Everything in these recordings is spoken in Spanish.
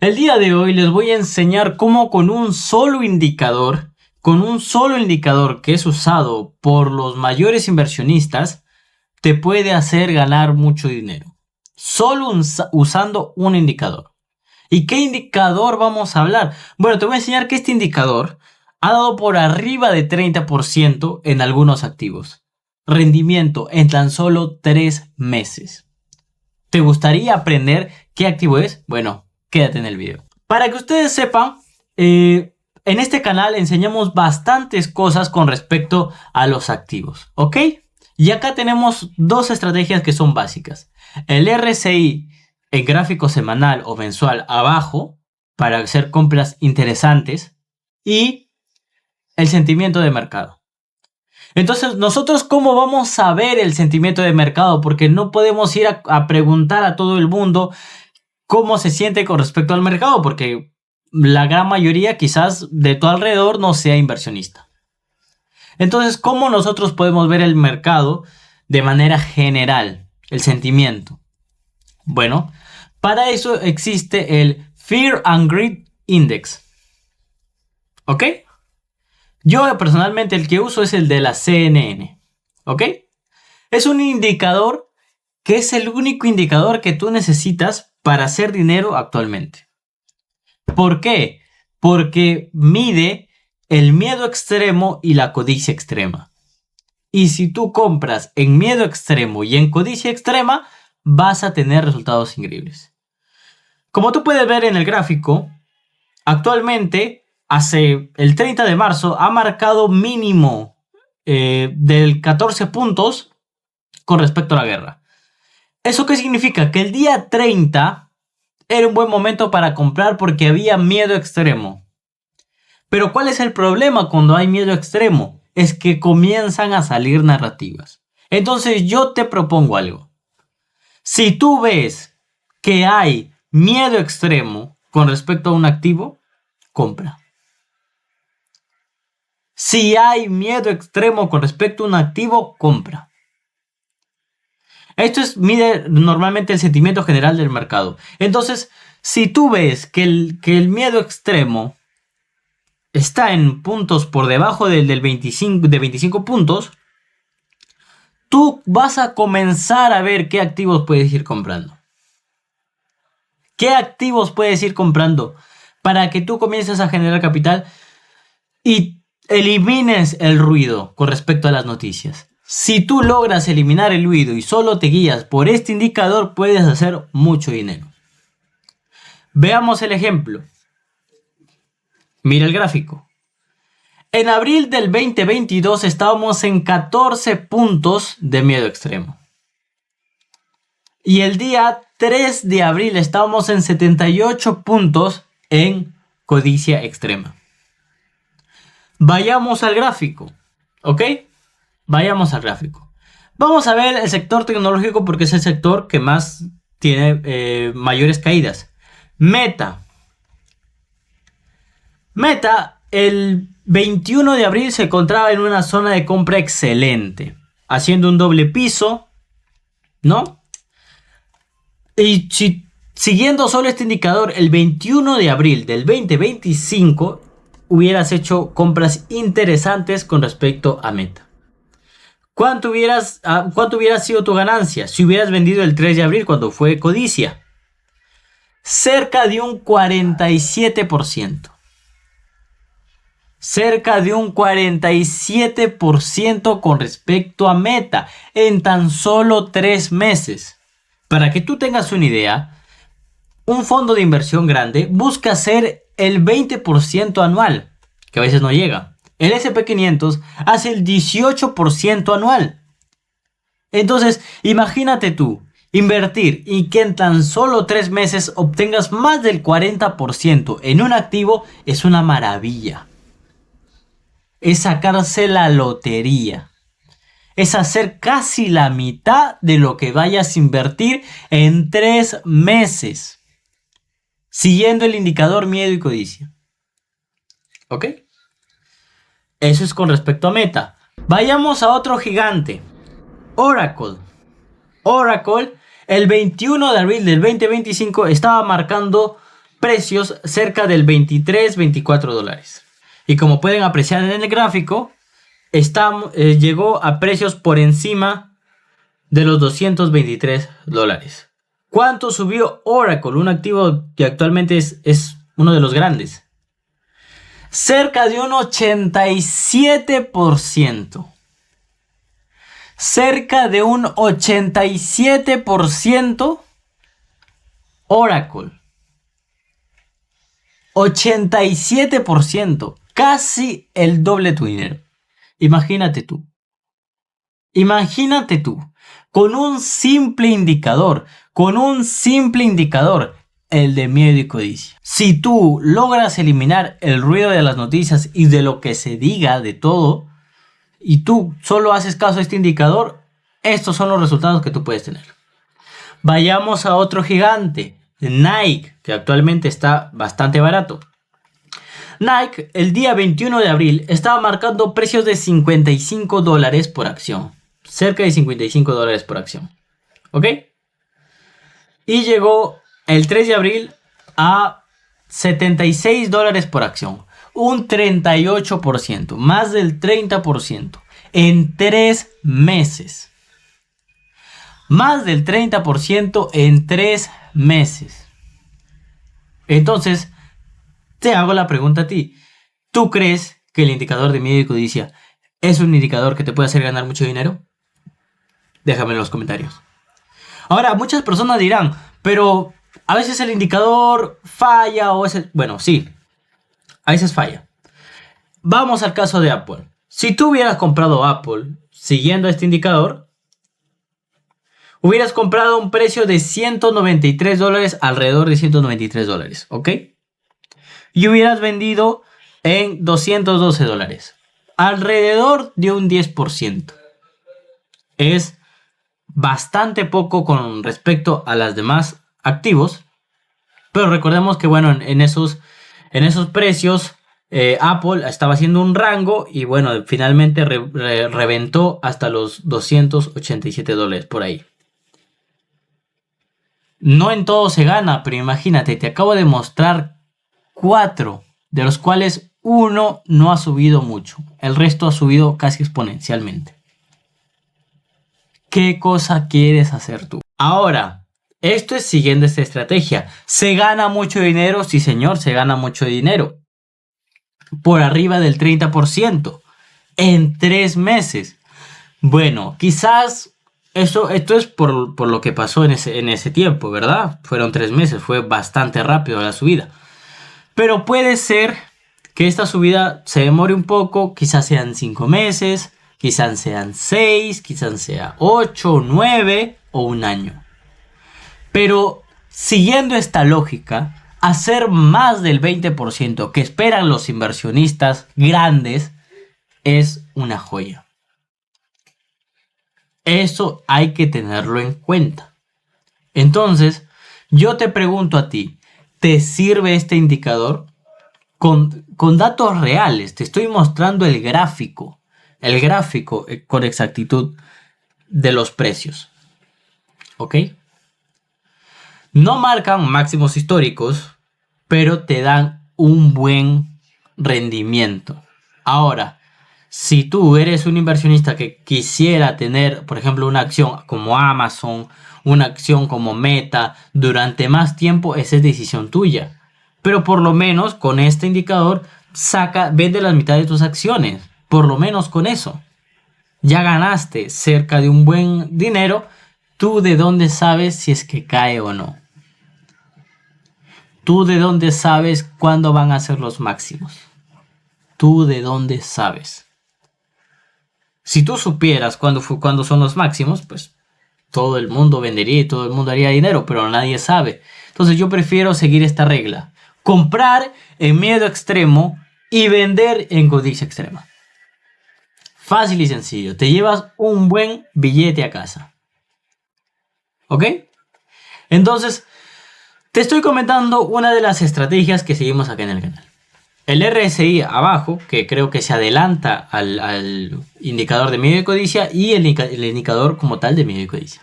El día de hoy les voy a enseñar cómo con un solo indicador que es usado por los mayores inversionistas, te puede hacer ganar mucho dinero. Solo usando un indicador. ¿Y qué indicador vamos a hablar? Bueno, te voy a enseñar que este indicador ha dado por arriba de 30% en algunos activos. Rendimiento en tan solo 3 meses. ¿Te gustaría aprender qué activo es? Bueno, quédate en el video. Para que ustedes sepan, en este canal enseñamos bastantes cosas con respecto a los activos, ¿ok? Y acá tenemos dos estrategias que son básicas. El RSI en gráfico semanal o mensual abajo para hacer compras interesantes y el sentimiento de mercado. Entonces, ¿nosotros cómo vamos a ver el sentimiento de mercado? Porque no podemos ir a preguntar a todo el mundo cómo se siente con respecto al mercado, porque la gran mayoría quizás de tu alrededor no sea inversionista. Entonces, ¿cómo nosotros podemos ver el mercado de manera general? El sentimiento. Bueno, para eso existe el Fear and Greed Index. ¿Ok? Yo personalmente el que uso es el de la CNN. ¿Ok? Es un indicador que es el único indicador que tú necesitas para hacer dinero actualmente. ¿Por qué? Porque mide el miedo extremo y la codicia extrema. Y si tú compras en miedo extremo y en codicia extrema, vas a tener resultados increíbles. Como tú puedes ver en el gráfico, actualmente, hace el 30 de marzo, ha marcado mínimo del 14 puntos con respecto a la guerra. ¿Eso qué significa? Que el día 30 era un buen momento para comprar porque había miedo extremo. Pero ¿cuál es el problema cuando hay miedo extremo? Es que comienzan a salir narrativas. Entonces yo te propongo algo. Si tú ves que hay miedo extremo con respecto a un activo, compra. Si hay miedo extremo con respecto a un activo, compra. Esto mide normalmente el sentimiento general del mercado. Entonces, si tú ves que el miedo extremo está en puntos por debajo de 25 puntos, tú vas a comenzar a ver qué activos puedes ir comprando. ¿Qué activos puedes ir comprando para que tú comiences a generar capital y elimines el ruido con respecto a las noticias? Si tú logras eliminar el ruido y solo te guías por este indicador, puedes hacer mucho dinero. Veamos el ejemplo. Mira el gráfico. En abril del 2022 estábamos en 14 puntos de miedo extremo. Y el día 3 de abril estábamos en 78 puntos en codicia extrema. Vayamos al gráfico, ¿ok? Vayamos al gráfico. Vamos a ver el sector tecnológico porque es el sector que más tiene mayores caídas. Meta, el 21 de abril se encontraba en una zona de compra excelente, haciendo un doble piso, ¿no? Y siguiendo solo este indicador, el 21 de abril del 2025 hubieras hecho compras interesantes con respecto a Meta. ¿Cuánto hubiera sido tu ganancia si hubieras vendido el 3 de abril cuando fue codicia? Cerca de un 47%. Cerca de un 47% con respecto a Meta en tan solo 3 meses. Para que tú tengas una idea, un fondo de inversión grande busca hacer el 20% anual, que a veces no llega. El S&P 500 hace el 18% anual. Entonces, imagínate tú, invertir y que en tan solo 3 meses obtengas más del 40% en un activo es una maravilla. Es sacarse la lotería. Es hacer casi la mitad de lo que vayas a invertir en 3 meses. Siguiendo el indicador miedo y codicia. ¿Ok? Eso es con respecto a Meta. Vayamos a otro gigante. Oracle. Oracle, el 21 de abril del 2025 estaba marcando precios cerca del 23-24 dólares. Y como pueden apreciar en el gráfico, llegó a precios por encima de los 223 dólares. ¿Cuánto subió Oracle? Un activo que actualmente es uno de los grandes. Cerca de un 87%. Cerca de un 87% Oracle. 87%. Casi el doble de tu dinero. Imagínate tú. Imagínate tú. Con un simple indicador. El de miedo y codicia. Si tú logras eliminar el ruido de las noticias y de lo que se diga de todo, y tú solo haces caso a este indicador, estos son los resultados que tú puedes tener. Vayamos a otro gigante, Nike, que actualmente está bastante barato. Nike, el día 21 de abril, estaba marcando precios de 55 dólares por acción. Cerca de 55 dólares por acción. ¿Ok? Y llegó el 3 de abril a 76 dólares por acción. Un 38%. Más del 30%. En 3 meses. Más del 30% en 3 meses. Entonces, te hago la pregunta a ti. ¿Tú crees que el indicador de miedo y codicia es un indicador que te puede hacer ganar mucho dinero? Déjame en los comentarios. Ahora, muchas personas dirán, pero a veces el indicador falla o es... Bueno, sí, a veces falla. Vamos al caso de Apple. Si tú hubieras comprado Apple siguiendo este indicador, hubieras comprado a un precio de 193 dólares, alrededor de 193 dólares, ¿ok? Y hubieras vendido en 212 dólares, alrededor de un 10%. Es bastante poco con respecto a las demás activos, pero recordemos que bueno, en esos precios Apple estaba haciendo un rango y bueno, finalmente reventó hasta los 287 dólares por ahí. No en todo se gana, pero imagínate, te acabo de mostrar 4, de los cuales uno no ha subido mucho, el resto ha subido casi exponencialmente. ¿Qué cosa quieres hacer tú? Ahora, esto es siguiendo esta estrategia. ¿Se gana mucho dinero? Sí, señor, se gana mucho dinero. Por arriba del 30%. En 3 meses. Bueno, quizás esto es por lo que pasó en ese tiempo, ¿verdad? Fueron 3 meses, fue bastante rápido la subida. Pero puede ser que esta subida se demore un poco, quizás sean 5 meses, quizás sean 6, quizás sea 8, 9 o un año. Pero siguiendo esta lógica, hacer más del 20% que esperan los inversionistas grandes es una joya. Eso hay que tenerlo en cuenta. Entonces, yo te pregunto a ti, ¿te sirve este indicador? Con datos reales, te estoy mostrando el gráfico con exactitud de los precios. ¿Ok? No marcan máximos históricos, pero te dan un buen rendimiento. Ahora, si tú eres un inversionista que quisiera tener, por ejemplo, una acción como Amazon, una acción como Meta, durante más tiempo, esa es decisión tuya. Pero por lo menos con este indicador, vende la mitad de tus acciones. Por lo menos con eso. Ya ganaste cerca de un buen dinero. ¿Tú de dónde sabes si es que cae o no? ¿Tú de dónde sabes cuándo van a ser los máximos? ¿Tú de dónde sabes? Si tú supieras cuándo son los máximos, pues todo el mundo vendería y todo el mundo haría dinero, pero nadie sabe. Entonces yo prefiero seguir esta regla. Comprar en miedo extremo y vender en codicia extrema. Fácil y sencillo. Te llevas un buen billete a casa. ¿Ok? Entonces, te estoy comentando una de las estrategias que seguimos acá en el canal. El RSI abajo, que creo que se adelanta al indicador de miedo y codicia, y el indicador como tal de miedo y codicia.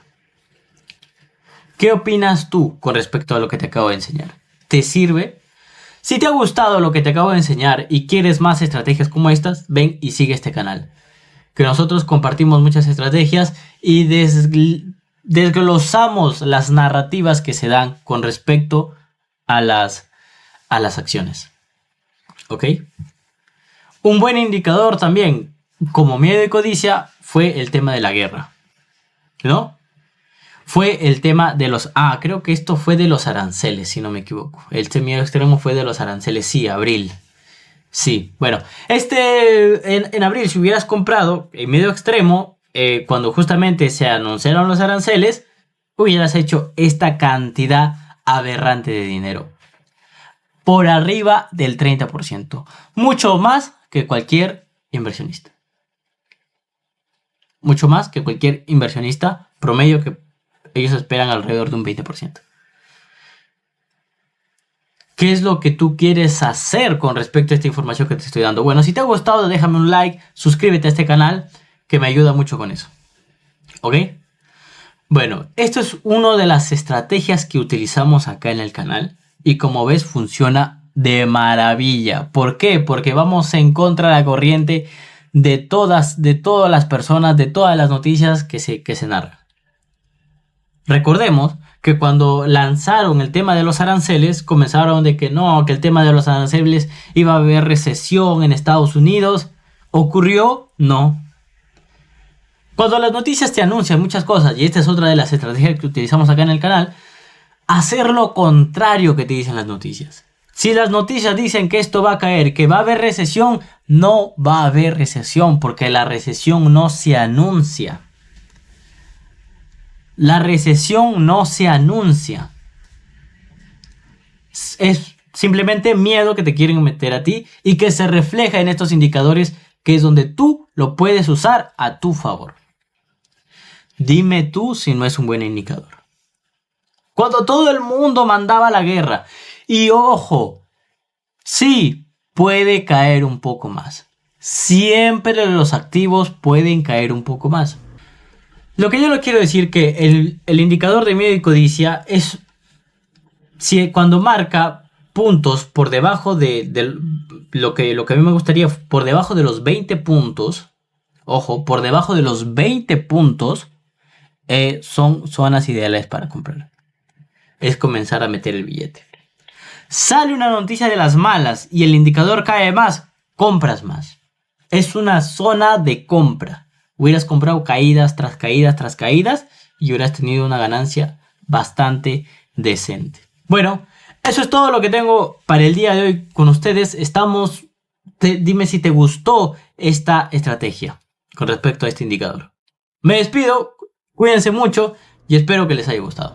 ¿Qué opinas tú con respecto a lo que te acabo de enseñar? te sirve. Si te ha gustado lo que te acabo de enseñar y quieres más estrategias como estas, ven y sigue este canal. Que nosotros compartimos muchas estrategias y desglosamos las narrativas que se dan con respecto a las acciones. ¿Ok? Un buen indicador también, como miedo y codicia, fue el tema de la guerra. ¿No? Fue el tema de los... creo que esto fue de los aranceles, si no me equivoco. Este miedo extremo fue de los aranceles, sí, abril. Sí, bueno, en abril, si hubieras comprado en miedo extremo, cuando justamente se anunciaron los aranceles, hubieras hecho esta cantidad aberrante de dinero. Por arriba del 30%. Mucho más que cualquier inversionista. Mucho más que cualquier inversionista promedio, que ellos esperan alrededor de un 20%. ¿Qué es lo que tú quieres hacer con respecto a esta información que te estoy dando? Bueno, si te ha gustado, déjame un like, suscríbete a este canal, que me ayuda mucho con eso. ¿Ok? Bueno, esto es una de las estrategias que utilizamos acá en el canal. Y como ves, funciona de maravilla. ¿Por qué? Porque vamos en contra de la corriente de todas las personas, de todas las noticias que se narran. Recordemos que cuando lanzaron el tema de los aranceles, comenzaron de que no, que el tema de los aranceles iba a haber recesión en Estados Unidos. ¿Ocurrió? No. Cuando las noticias te anuncian muchas cosas, y esta es otra de las estrategias que utilizamos acá en el canal, hacer lo contrario que te dicen las noticias. Si las noticias dicen que esto va a caer, que va a haber recesión, no va a haber recesión, porque la recesión no se anuncia. La recesión no se anuncia. Es simplemente miedo que te quieren meter a ti y que se refleja en estos indicadores, que es donde tú lo puedes usar a tu favor. Dime tú si no es un buen indicador. Cuando todo el mundo mandaba la guerra, y ojo, sí, puede caer un poco más. Siempre los activos pueden caer un poco más. Lo que yo le quiero decir que el indicador de miedo y codicia es cuando marca puntos por debajo de lo que a mí me gustaría, por debajo de los 20 puntos. Ojo, por debajo de los 20 puntos son zonas ideales para comprar. Es comenzar a meter el billete. Sale una noticia de las malas y el indicador cae más, compras más. Es una zona de compra. Hubieras comprado caídas tras caídas tras caídas y hubieras tenido una ganancia bastante decente. Bueno, eso es todo lo que tengo para el día de hoy con ustedes. Dime si te gustó esta estrategia con respecto a este indicador. Me despido, cuídense mucho y espero que les haya gustado.